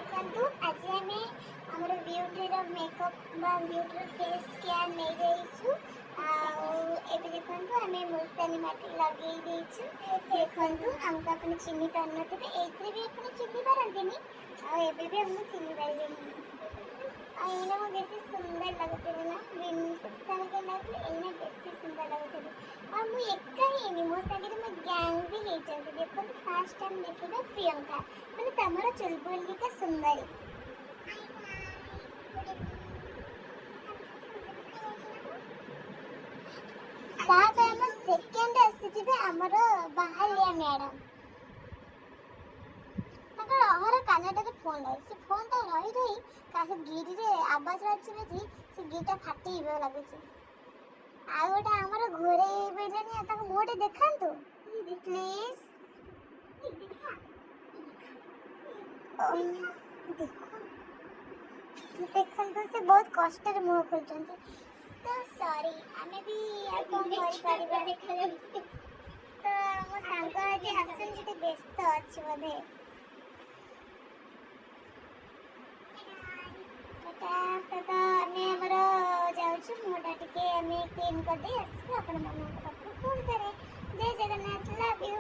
देखु आज आम आमर ब्यूटीर मेकअप ब्यूटीर फेस केयर नहीं जाइछु देखु आम मुल्तानी माटी लगे देखु आमको अपने चिन्ह पार थे ये भी अपने चिन्ह पारती भी हमको चिन्ह पारे आईना मैं बेसी सुंदर लगुते ना सुल्तान के लगुते एना बेसी सुंदर लगुते और मुझे एका ही मो सागर मो गैंग भी होती देखो फास्ट टाइम देखा प्रियंका मैंने तमर चुलबुलिका सुंदरी सेकेंड आसी आमर बाहलिया मैडम अहर कानटा फोन लगे से फोन तो रही रही का गिरी रे आवाज बाजी बाजी से गिटा फाटी लगुच आ गोटे आमर घोरे बेलानी मोटे देखा प्लीज देखो से बहुत कष्ट मुह खोल तो सॉरी आमे भी कौन कर तो मो सांग आज आसन से व्यस्त अच्छी बोधे तो आमर जाऊँ मुहटा टे क्लीन कर दे आसो आप फोन करे जय जगन्नाथ लव यू।